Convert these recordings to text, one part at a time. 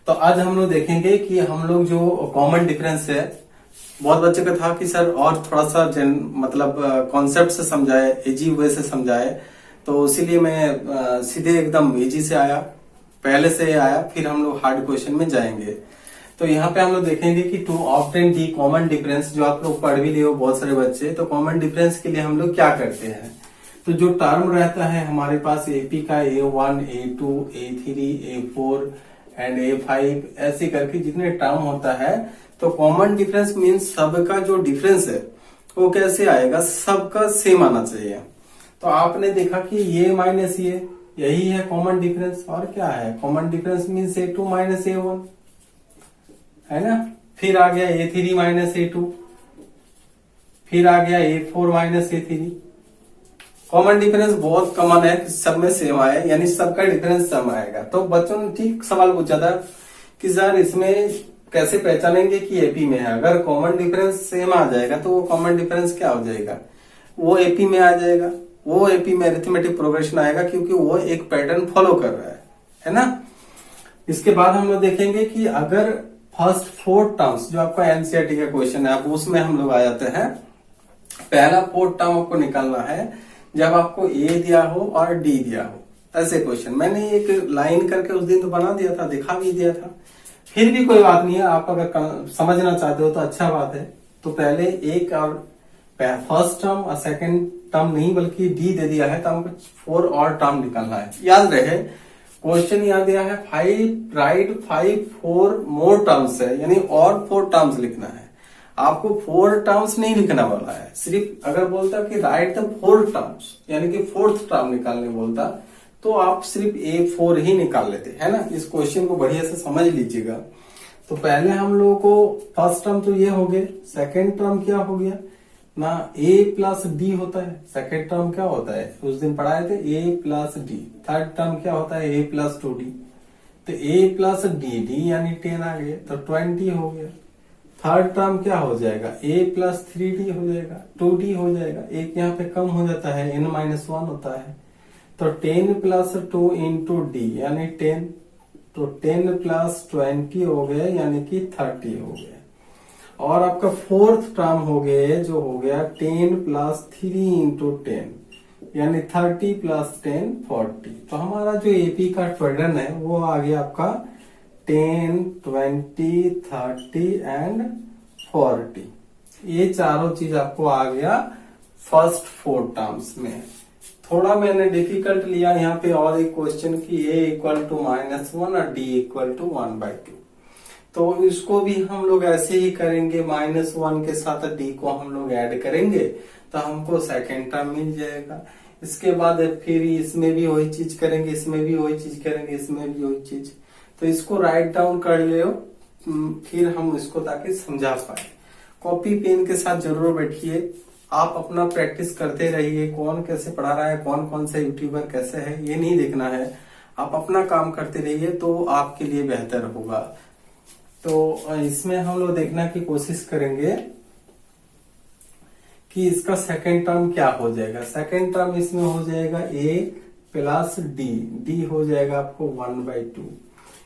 तो आज हम लोग देखेंगे कि हम लोग जो कॉमन डिफरेंस है, बहुत बच्चे का था कि सर और थोड़ा सा मतलब कॉन्सेप्ट से समझाए, इजी वे से समझाए। तो इसीलिए मैं सीधे एकदम इजी से आया, पहले से आया, फिर हम लोग हार्ड क्वेश्चन में जाएंगे। तो यहाँ पे हम लोग देखेंगे कि to obtain the common difference, जो आप लोग पढ़ भी लिए हो बहुत सारे बच्चे। तो कॉमन डिफरेंस के लिए हम लोग क्या करते हैं, तो जो टर्म रहता है हमारे पास एपी का A1, A2, A3, A4 and A5 ऐसे करके जितने टर्म होता है, तो कॉमन डिफरेंस मीन्स सबका जो डिफरेंस है वो कैसे आएगा, सबका सेम आना चाहिए। तो आपने देखा कि ये माइनस ये, यही है कॉमन डिफरेंस। और क्या है common difference means A2 minus A1, है ना। फिर आ गया A3 माइनस A2, फिर आ गया A4 minus A3। Common difference बहुत कॉमन है, सब में सेम आए, यानी सबका डिफरेंस सम आएगा। तो बच्चों ने ठीक सवाल पूछा था कि सर इसमें कैसे पहचानेंगे कि एपी में है। अगर कॉमन डिफरेंस सेम आ जाएगा तो वो कॉमन डिफरेंस क्या हो जाएगा, वो एपी में आ जाएगा, वो एपी में अरिथमेटिक प्रोग्रेशन आएगा, क्योंकि वो एक पैटर्न फॉलो कर रहा है ना। इसके बाद हम लोग देखेंगे कि अगर फर्स्ट 4 टर्म्स, जो आपका एनसीईआरटी का क्वेश्चन है, अब उसमें हम लोग आ जाते हैं। पहला 4 टर्म आपको निकालना है जब आपको ए दिया हो और डी दिया हो, ऐसे क्वेश्चन। मैंने एक लाइन करके उस दिन तो बना दिया था, दिखा भी दिया था, फिर भी कोई बात नहीं है। आप अगर समझना चाहते हो तो अच्छा बात है। तो पहले एक और फर्स्ट टर्म और सेकंड टर्म नहीं बल्कि डी दे दिया है, तो हमको 4 और टर्म निकालना है। याद रहे क्वेश्चन याद दिया है 5 राइट 5 4 मोर टर्म्स है, यानी और 4 टर्म्स लिखना है। आपको 4 टर्म्स नहीं लिखना वाला है, सिर्फ अगर बोलता कि राइट द 4 टर्म्स, यानी कि 4th टर्म निकालने बोलता, तो आप सिर्फ A4 ही निकाल लेते, है ना। इस क्वेश्चन को बढ़िया से समझ लीजिएगा। तो पहले हम लोगों को फर्स्ट टर्म तो ये हो गए, सेकेंड टर्म क्या हो गया ना, A प्लस डी होता है। सेकेंड टर्म क्या होता है, उस दिन पढ़ाए थे, A plus D. Third term क्या होता है, A प्लस 2D। तो A प्लस डी यानी 10 आ गए, तो 20 हो गया। थर्ड टर्म क्या हो जाएगा, A प्लस 3D हो जाएगा, 2D हो जाएगा। एक यहाँ पे कम हो जाता है, n-1 होता है। तो 10 प्लस 2 इंटू डी यानी 10, तो 10 प्लस 20 हो गए, यानी कि 30 हो गए। और आपका 4th टर्म हो गए, जो हो गया 10 प्लस 3 इंटू 10 यानी 30 प्लस 10 40। तो हमारा जो एपी का पैटर्न है वो आ गया आपका 10, 20, 30 एंड 40। ये चारों चीज आपको आ गया फर्स्ट 4 टर्म्स में। थोड़ा मैंने डिफिकल्ट लिया यहाँ पे और एक क्वेश्चन की A इक्वल टू -1 और D इक्वल टू 1/2। तो इसको भी हम लोग ऐसे ही करेंगे, -1 के साथ D को हम लोग ऐड करेंगे तो हमको सेकेंड टर्म मिल जाएगा। इसके बाद फिर इसमें भी वही चीज करेंगे, इसमें भी वही चीज करेंगे, इसमें भी वही चीज। तो इसको राइट डाउन कर ले, फिर हम इसको ताकि समझा पाए। कॉपी पेन के साथ जरूर बैठिए, आप अपना प्रैक्टिस करते रहिए। कौन कैसे पढ़ा रहा है, कौन कौन सा यूट्यूबर कैसे है, ये नहीं देखना है। आप अपना काम करते रहिए तो आपके लिए बेहतर होगा। तो इसमें हम लोग देखने की कोशिश करेंगे कि इसका सेकंड टर्म क्या हो जाएगा। सेकंड टर्म इसमें हो जाएगा A प्लस डी हो जाएगा आपको 1/2,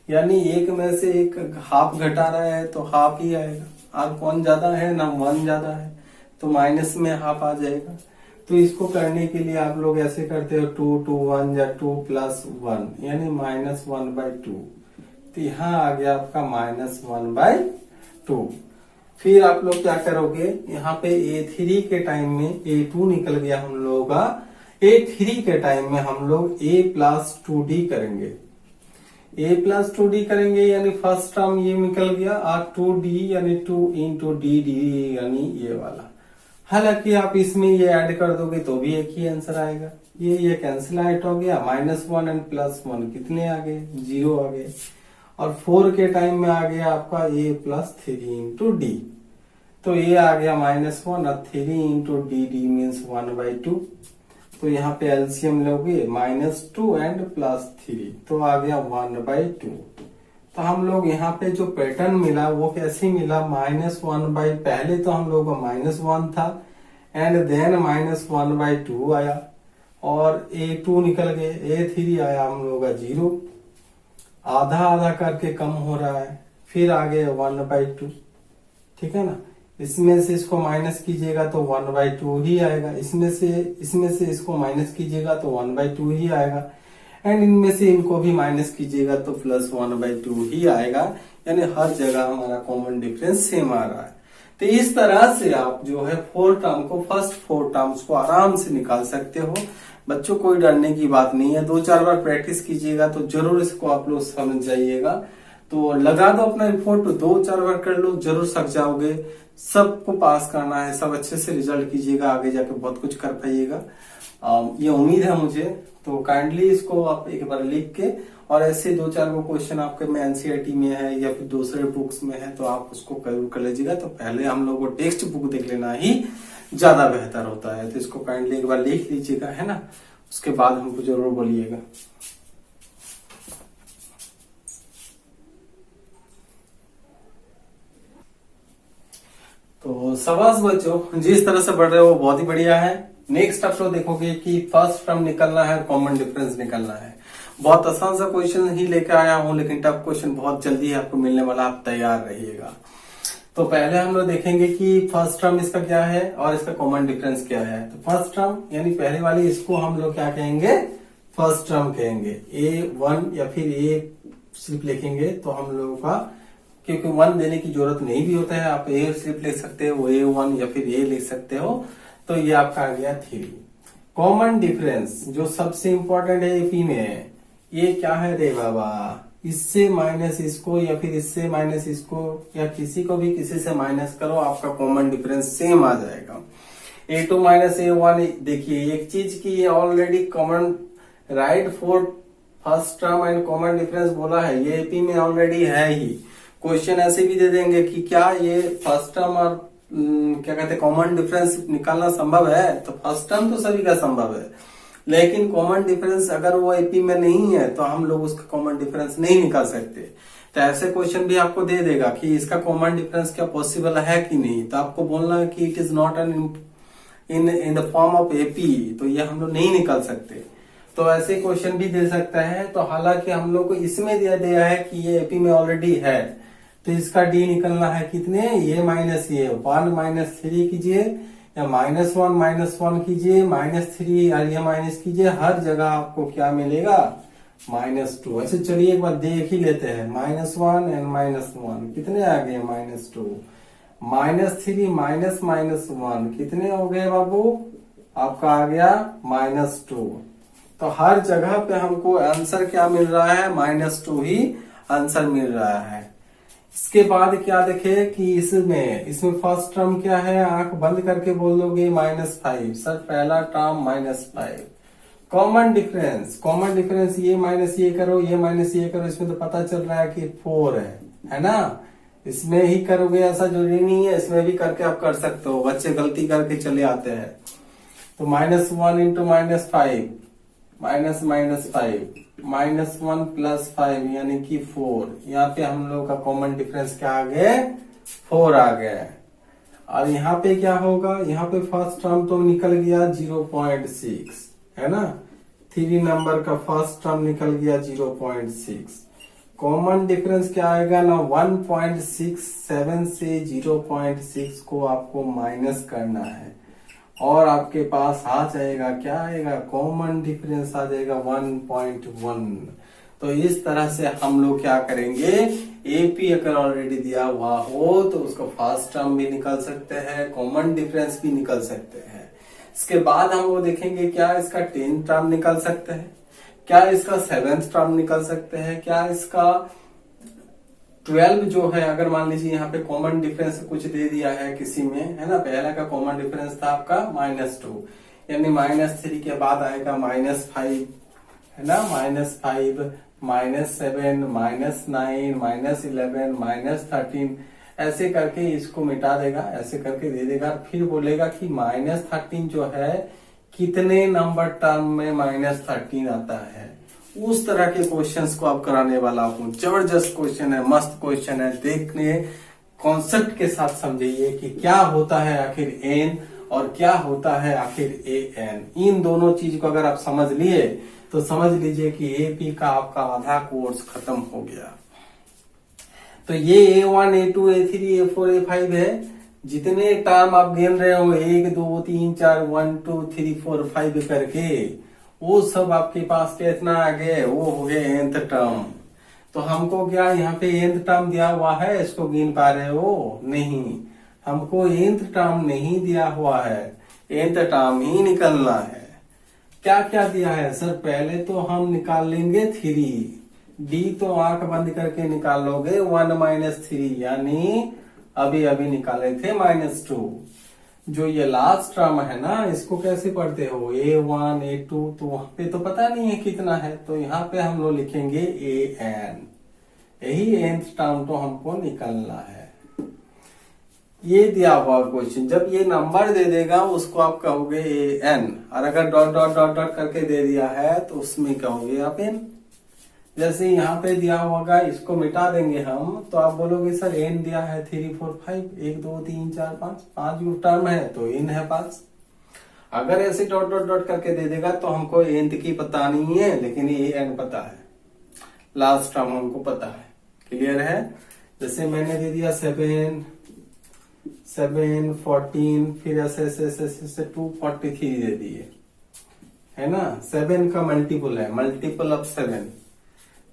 यानी एक में से एक हाफ घटा रहा है तो हाफ ही आएगा। अब कौन ज्यादा है ना 1 ज्यादा है, तो माइनस में हाफ आ जाएगा। तो इसको करने के लिए आप लोग ऐसे करते हो 2 2 1 या 2 प्लस 1 यानी -1/2। तो यहाँ आ गया आपका -1/2। फिर आप लोग क्या करोगे, यहाँ पे A3 के टाइम में A2 निकल गया हम लोगों का, A3 के टाइम में हम लोग A प्लस 2D करेंगे। A प्लस 2D करेंगे यानी फर्स्ट टर्म ये निकल गया, और 2D यानी 2 इंटू डी यानी ये वाला। हालांकि आप इसमें ये ऐड कर दोगे तो भी एक ही आंसर आएगा। ये कैंसिल आउट हो गया, -1 एंड +1 कितने आ गए, 0 आ गए। और 4 के टाइम में आ गया आपका A प्लस 3 इंटू डी। तो ये आ गया -1 और 3 इंटू डी मीन्स 1/2। तो यहाँ पे एलसीएम लोगे -2 एंड +3, तो आ गया 1/2। तो हम लोग यहाँ पे जो पैटर्न मिला वो कैसे मिला, -1/, पहले तो हम लोग का -1 था एंड देन -1/2 आया, और A2 निकल गए, A3 आया हम लोग का 0। आधा आधा करके कम हो रहा है, फिर आगे 1/2, ठीक है ना। इसमें से इसको माइनस कीजिएगा तो 1/2 ही आएगा, इसमें से इसको माइनस कीजिएगा तो 1/2 ही आएगा, एंड इनमें से इनको भी माइनस कीजिएगा तो प्लस 1/2 ही आएगा। यानी हर जगह हमारा कॉमन डिफरेंस सेम आ रहा है। तो इस तरह से आप जो है फर्स्ट 4 टर्म्स को आराम से निकाल सकते हो। बच्चों कोई डरने की बात नहीं है, 2-4 बार प्रैक्टिस कीजिएगा तो जरूर इसको आप लोग समझ जाइएगा। तो लगा दो अपना रिपोर्ट, 2-4 बार कर लो, जरूर सीख जाओगे। सबको पास करना है, सब अच्छे से रिजल्ट कीजिएगा, आगे जाके बहुत कुछ कर पाइएगा, ये उम्मीद है मुझे। तो काइंडली इसको आप एक बार लिख के, और ऐसे 2-4 को क्वेश्चन आपके में एनसीईआरटी में है या फिर दूसरे बुक्स में है तो आप उसको जरूर कर लीजिएगा। तो पहले हम लोग को टेक्स्ट बुक देख लेना ही ज्यादा बेहतर होता है। तो इसको काइंडली एक बार लिख लीजिएगा, है ना। उसके बाद हमको जरूर बोलिएगा। तो शाबाश बच्चों, जिस तरह से बढ़ रहे हो वो बहुत ही बढ़िया है। नेक्स्ट आप लोग देखोगे कि फर्स्ट टर्म निकलना है, कॉमन डिफरेंस निकलना है। बहुत आसान सा क्वेश्चन ही लेकर आया हूं, लेकिन टफ क्वेश्चन बहुत जल्दी आपको मिलने वाला, आप तैयार रहिएगा। तो पहले हम लोग देखेंगे कि फर्स्ट टर्म इसका क्या है और इसका कॉमन डिफरेंस क्या है। तो फर्स्ट टर्म यानी पहले वाली, इसको हम लोग क्या कहेंगे, फर्स्ट टर्म कहेंगे। A1 या फिर A सिर्फ लिखेंगे तो हम लोगों का, क्योंकि 1 देने की जरूरत नहीं भी होता है, आप A सिर्फ लिख सकते हो, A1 या फिर A लिख सकते हो। तो ये आपका आ गया 3। कॉमन डिफरेंस जो सबसे इंपॉर्टेंट है एपी में, ये क्या है रे बाबा, इससे माइनस इसको या फिर इससे माइनस इसको, या किसी को भी किसी से माइनस करो, आपका कॉमन डिफरेंस सेम आ जाएगा। A2 माइनस A1, देखिए एक चीज की ये already common right for first term and common difference बोला है, ये एपी में ऑलरेडी है ही। क्वेश्चन ऐसे भी दे देंगे कि क्या ये फर्स्ट टर्म और क्या कहते हैं कॉमन डिफरेंस निकालना संभव है। तो फर्स्ट टर्म तो सभी का संभव है, लेकिन कॉमन डिफरेंस अगर वो एपी में नहीं है तो हम लोग उसका कॉमन डिफरेंस नहीं निकाल सकते। तो ऐसे क्वेश्चन भी आपको दे देगा कि इसका कॉमन डिफरेंस क्या पॉसिबल है कि नहीं, तो आपको बोलना है कि it is not an in the form of AP, तो ये हम लोग नहीं निकाल सकते। तो ऐसे क्वेश्चन भी दे सकता है। तो हालांकि हम लोग को इसमें दिया है कि ये एपी में ऑलरेडी है, तो इसका डी निकलना है कितने, ये माइनस ये 1 - 3 कीजिए, या -1 - 1 कीजिए, -3 और ये माइनस कीजिए, हर जगह आपको क्या मिलेगा, -2। ऐसे चलिए एक बार देख ही लेते हैं, -1 एंड -1 कितने आ गए, -2, -3 -1 कितने हो गए बाबू, आपका आ गया -2। तो हर जगह पे हमको आंसर क्या मिल रहा है, -2 ही आंसर मिल रहा है। इसके बाद क्या देखे कि इसमें फर्स्ट टर्म क्या है, आंख बंद करके बोल दोगे -5, सर पहला टर्म -5। कॉमन डिफरेंस ये माइनस ये करो, ये माइनस ये करो, इसमें तो पता चल रहा है कि 4 है ना। इसमें ही करोगे ऐसा जरूरी नहीं है, इसमें भी करके आप कर सकते हो, बच्चे गलती करके चले आते हैं। तो -1 × -5 -1 + 5 यानी कि 4। यहाँ पे हम लोग का कॉमन डिफरेंस क्या आ गया, 4 आ गया। और यहाँ पे क्या होगा, यहाँ पे फर्स्ट टर्म तो निकल गया 0.6, है ना। 3 नंबर का फर्स्ट टर्म निकल गया 0.6। कॉमन डिफरेंस क्या आएगा ना, 1.67 से 0.6 को आपको माइनस करना है, और आपके पास आ जाएगा, क्या आएगा, कॉमन डिफरेंस आ जाएगा 1.1। तो इस तरह से हम लोग क्या करेंगे, एपी अगर ऑलरेडी दिया हुआ हो तो उसका फर्स्ट टर्म भी निकल सकते हैं, कॉमन डिफरेंस भी निकल सकते हैं। इसके बाद हम वो देखेंगे क्या इसका 10th टर्म निकल सकते हैं, क्या इसका 7th टर्म निकल सकते हैं, क्या इसका 12 जो है, अगर मान लीजिए यहाँ पे कॉमन डिफरेंस कुछ दे दिया है किसी में, है ना। पहला का कॉमन डिफरेंस था आपका -2, यानी -3 के बाद आएगा -5, है ना, -5 -7 -9 -11 -13, ऐसे करके इसको मिटा देगा, ऐसे करके दे देगा। फिर बोलेगा कि -13 जो है कितने नंबर टर्म में -13 आता है। उस तरह के क्वेश्चंस को आप कराने वाला हूँ। जबरदस्त क्वेश्चन है, मस्त क्वेश्चन है, देखने कॉन्सेप्ट के साथ समझिए कि क्या होता है आखिर n और क्या होता है आखिर ए एन। इन दोनों चीज को अगर आप समझ लिए तो समझ लीजिए कि एपी का आपका आधा कोर्स खत्म हो गया। तो ये A1, A2, A3, A4, A5 है। जितने टर्म आप गिन रहे हो 1 2 3 4 1 2 3 4 5 करके, वो सब आपके पास कितना आ गए, वो हो गए nth टर्म। तो हमको क्या यहाँ पे nth टर्म दिया हुआ है, इसको गिन पा रहे हो? नहीं, हमको nth टर्म नहीं दिया हुआ है, nth टर्म ही निकलना है। क्या क्या दिया है सर? पहले तो हम निकाल लेंगे 3, डी तो आंख बंद करके निकाल लोगे 1 - 3, यानी अभी अभी निकाले थे -2। जो ये लास्ट टर्म है ना, इसको कैसे पढ़ते हो? A1, A2, तो वहां पे तो पता नहीं है कितना है, तो यहाँ पे हम लोग लिखेंगे AN। यही nth टर्म तो हमको निकलना है। ये दिया हुआ क्वेश्चन, जब ये नंबर दे देगा उसको आप कहोगे AN, और अगर डॉट डॉट डॉट डॉट करके दे दिया है तो उसमें कहोगे आप N। जैसे यहाँ पे दिया होगा, इसको मिटा देंगे हम, तो आप बोलोगे सर N दिया है 3 4 5, 1 2 3 4 5 टर्म है तो N है 5। अगर ऐसे डॉट डॉट डॉट करके दे देगा तो हमको nth की पता नहीं है, लेकिन ये N पता है, लास्ट टर्म हमको पता है। क्लियर है? जैसे मैंने दे दिया 7 14, फिर ऐसे 243 दे दिए, है ना। 7 का मल्टीपल है, मल्टीपल ऑफ 7,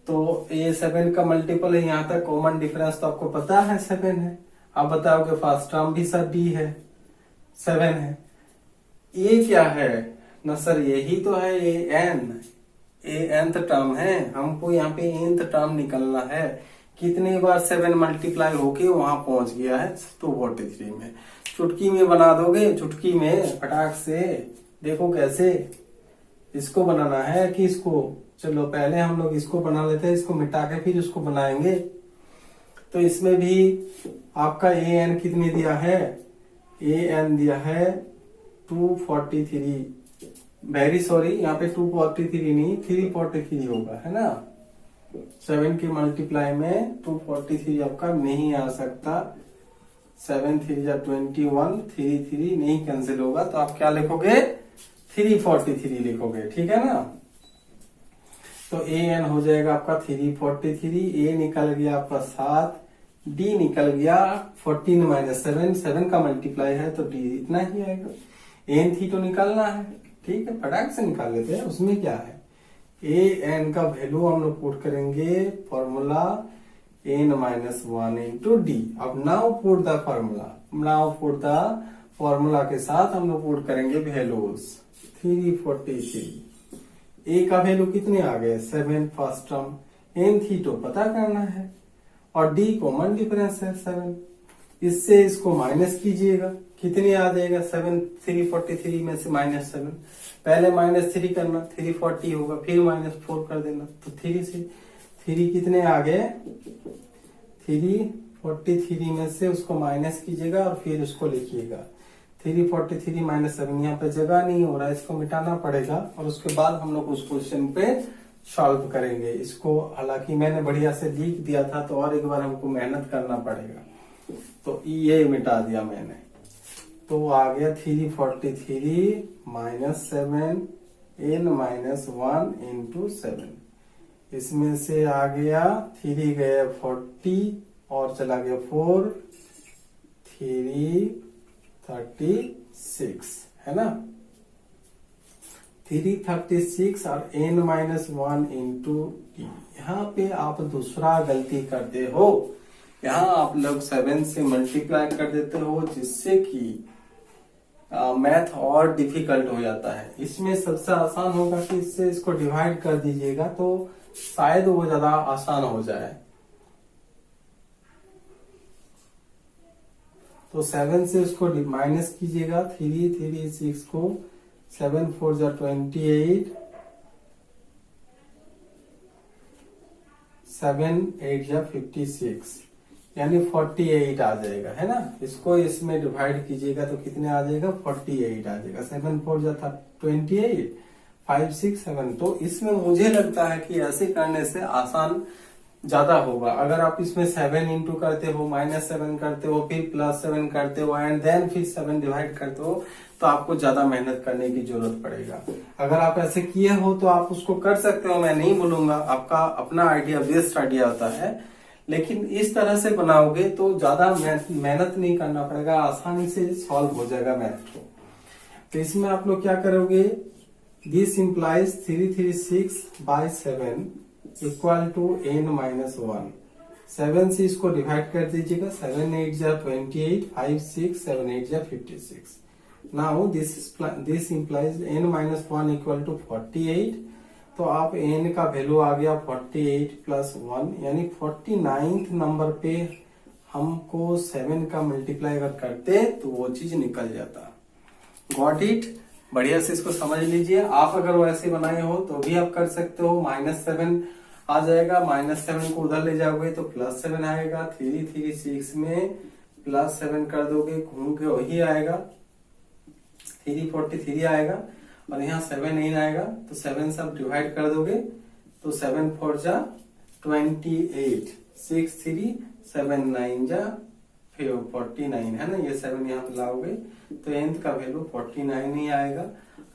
तो ये 7 का मल्टीपल है। यहाँ तक कॉमन डिफरेंस तो आपको पता है 7 है। आप बताओगे फर्स्ट टर्म भी सर डी है, 7 है। ये क्या है ना सर? यही तो है ए nth टर्म है। हमको यहाँ पे nth टर्म निकलना है। कितने बार 7 मल्टीप्लाई होके वहां पहुंच गया है 243 में। चुटकी में बना दोगे, चुटकी में फटाक से। देखो कैसे इसको बनाना है कि इसको, चलो पहले हम लोग इसको बना लेते हैं, इसको मिटा के फिर इसको बनाएंगे। तो इसमें भी आपका AN कितने दिया है? AN दिया है 243। वेरी सॉरी, यहाँ पे 243 नहीं 343 होगा, है ना। 7 के मल्टीप्लाई में 243 आपका नहीं आ सकता। 7 3 21, 3 नहीं कैंसिल होगा, तो आप क्या लिखोगे? 343 लिखोगे, ठीक है ना। तो AN हो जाएगा आपका 343। A निकल गया आपका 7, D निकल गया 14 - 7, 7 का मल्टीप्लाई है तो D इतना ही आएगा। N तो निकालना है, ठीक है, फटाक से निकाल लेते हैं, उसमें क्या है। AN का वैल्यू हम लोग पुट करेंगे फॉर्मूला N - 1 into D। अब नाउ पुट द फॉर्मूला के साथ हम लोग पुट करेंगे वैल्यूज। 343, A का वैल्यू कितने आ गए? 7 फर्स्ट टर्म। N तो पता करना है, और D कॉमन डिफरेंस है 7। इससे इसको माइनस कीजिएगा, कितने आ जाएगा? 7 343 में से -7, पहले -3 करना, 340 होगा, फिर -4 कर देना, तो 3 से 3 कितने आ गए? 343 में से उसको माइनस कीजिएगा और फिर उसको लिखिएगा। 343 - 7, यहाँ पे जगह नहीं हो रहा है, इसको मिटाना पड़ेगा, और उसके बाद हम लोग उस क्वेश्चन पे सॉल्व करेंगे इसको। हालांकि मैंने बढ़िया से लिख दिया था, तो और एक बार हमको मेहनत करना पड़ेगा। तो ये मिटा दिया मैंने, तो आ गया 343 - 7 N - 1 into 7। इसमें से आ गया 3 गया 40 और चला गया 4, 336, है ना। 336 और N - 1 into D। यहाँ पे आप दूसरा गलती करते हो, यहाँ आप लोग 7 से मल्टीप्लाई कर देते हो, जिससे कि मैथ और डिफिकल्ट हो जाता है। इसमें सबसे आसान होगा कि इससे इसको डिवाइड कर दीजिएगा, तो शायद वो ज्यादा आसान हो जाए। तो 7 से उसको माइनस कीजिएगा, 336 को 7 4 28, 7 8 56, यानी 48 आ जाएगा, है ना। इसको इसमें डिवाइड कीजिएगा तो कितने आ जाएगा? 48 आ जाएगा। 7 4 28, 5 6 7। तो इसमें मुझे लगता है कि ऐसे करने से आसान ज्यादा होगा। अगर आप इसमें 7 इंटू करते हो, -7 करते हो, फिर +7 करते हो एंड देन फिर 7 डिवाइड करते हो, तो आपको ज्यादा मेहनत करने की जरूरत पड़ेगा। अगर आप ऐसे किए हो तो आप उसको कर सकते हो, मैं नहीं बोलूंगा, आपका अपना आइडिया, बेस्ट आइडिया होता है। लेकिन इस तरह से बनाओगे तो ज्यादा मेहनत नहीं करना पड़ेगा, आसानी से सॉल्व हो जाएगा मैथ को। तो इसमें आप लोग क्या करोगे, this implies 336/7 equal to n-1। 7 से इसको डिवाइड कर दीजिएगा, 7 8 जा 28, 5 6 7 8 जा 56। Now this implies n-1 equal to 48। तो आप n का वैल्यू आ गया 48 + 1, यानी 49th नंबर पे हमको 7 का मल्टीप्लाई अगर करते तो वो चीज निकल जाता। Got it? बढ़िया से इसको समझ लीजिए। आप अगर वैसे बनाए हो तो भी आप कर सकते हो। -7 आ जाएगा, -7 को उधर ले जाओगे तो +7 आएगा। 336 में +7 कर दोगे, घूम के वही आएगा, 343 आएगा, और यहाँ 7 नहीं आएगा तो 7 से आप डिवाइड कर दोगे तो 7 4 जा 28, 6 3 7 9 जा 49 है ना, ये 7 यहाँ पे लाओगे तो nth का वैल्यू 49 ही आएगा।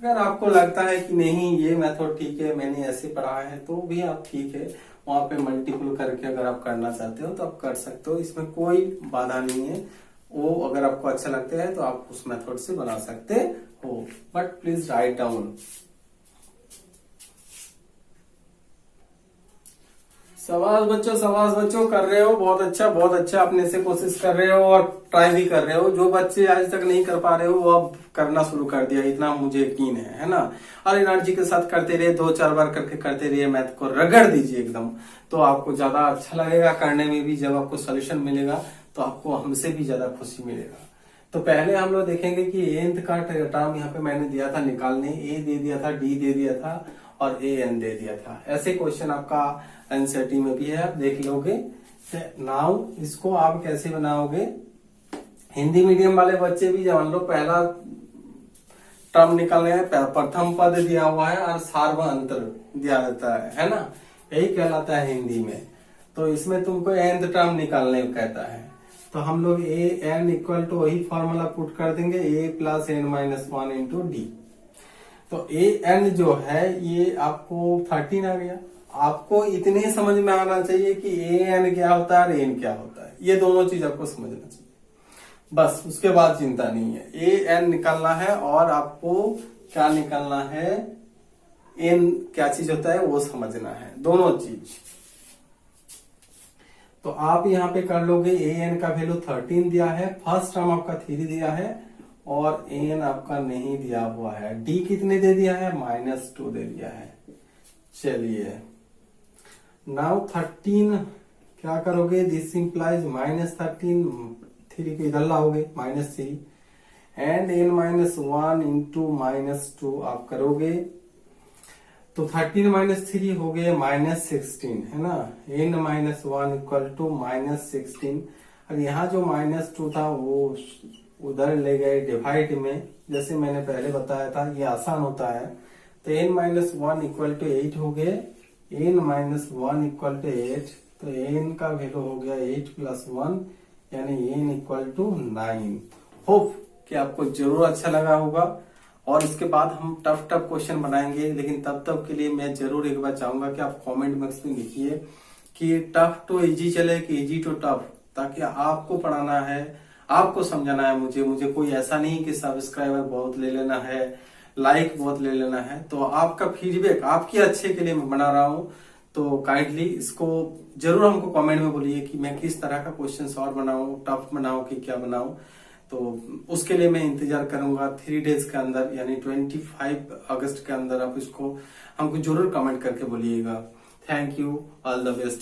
अगर आपको लगता है कि नहीं ये मेथड ठीक है, मैंने ऐसे पढ़ा है, तो भी आप ठीक है वहां पे मल्टीपल करके अगर आप करना चाहते हो तो आप कर सकते हो, इसमें कोई बाधा नहीं है। वो अगर आपको अच्छा लगता है तो आप उस मेथड से बना सकते हो, बट प्लीज राइट डाउन। शाबाश बच्चों, कर रहे हो, बहुत अच्छा अपने से कोशिश कर रहे हो और ट्राई भी कर रहे हो। जो बच्चे आज तक नहीं कर पा रहे हो वो अब करना शुरू कर दिया, इतना मुझे यकीन है ना। और एनर्जी के साथ करते रहिए, 2-4 बार करके करते रहिए, मैथ को रगड़ दीजिए एकदम, तो आपको ज्यादा अच्छा लगेगा करने में भी। जब आपको सोल्यूशन मिलेगा तो आपको हमसे भी ज्यादा खुशी मिलेगा। तो पहले हम लोग देखेंगे कि nth का टर्म यहाँ पे मैंने दिया था निकालने, a दे दिया था, d दे दिया था और an दे दिया था। ऐसे क्वेश्चन आपका एनसीईआरटी में भी है, आप देख लोगे। नाउ इसको आप कैसे बनाओगे, हिंदी मीडियम वाले बच्चे भी जान लो, पहला टर्म निकालने है, प्रथम पद दिया हुआ है और सार्व अंतर दिया रहता है ना, यही कहलाता है हिंदी में। तो इसमें तुमको nth टर्म निकालने कहता है, तो हम लोग an इक्वल टू वही फॉर्मूला पुट कर देंगे, a + n-1 इंटू डी। तो an जो है ये आपको 13 आ गया। आपको इतने ही समझ में आना चाहिए कि an क्या होता है और n क्या होता है, ये दोनों चीज आपको समझना चाहिए, बस उसके बाद चिंता नहीं है। an निकालना है और आपको क्या निकालना है, n क्या चीज होता है वो समझना है, दोनों चीज। तो आप यहाँ पे कर लोगे, an का वैल्यू 13 दिया है, फर्स्ट टर्म आपका 3 दिया है और n आपका नहीं दिया हुआ है। d कितने दे दिया है, -2 दे दिया है। चलिए नाउ 13 क्या करोगे, दिस इंप्लाइज -13, 3 को इधर लाओगे -3 एंड n-1 इंटू -2 आप करोगे तो 13 - 3 हो गए -16 है ना, n-1 इक्वल टू -16। और यहाँ जो -2 था वो उधर ले गए डिवाइड में, जैसे मैंने पहले बताया था, ये आसान होता है। तो n-1 इक्वल टू 8 हो गए, n-1 इक्वल टू 8, तो n का वैल्यू हो गया 8 + 1 यानी n इक्वल टू 9। होप कि आपको जरूर अच्छा लगा होगा और इसके बाद हम टफ क्वेश्चन बनाएंगे, लेकिन तब तक के लिए मैं जरूर एक बार चाहूंगा कि आप कमेंट बॉक्स में लिखिए कि टफ टू इजी चले कि इजी टू टफ, ताकि आपको पढ़ाना है, आपको समझाना है। मुझे कोई ऐसा नहीं कि सब्सक्राइबर बहुत ले लेना है, लाइक बहुत ले लेना है। तो आपका फीडबैक आपके अच्छे के लिए मैं बना रहा हूँ, तो काइंडली इसको जरूर हमको कमेंट में बोलिए कि मैं किस तरह का क्वेश्चन और बनाऊं, टफ बनाऊं कि क्या बनाऊं। तो उसके लिए मैं इंतजार करूंगा 3 डेज के अंदर, यानी 25 अगस्त के अंदर आप इसको हमको जरूर कमेंट करके बोलिएगा। Thank you, all the best.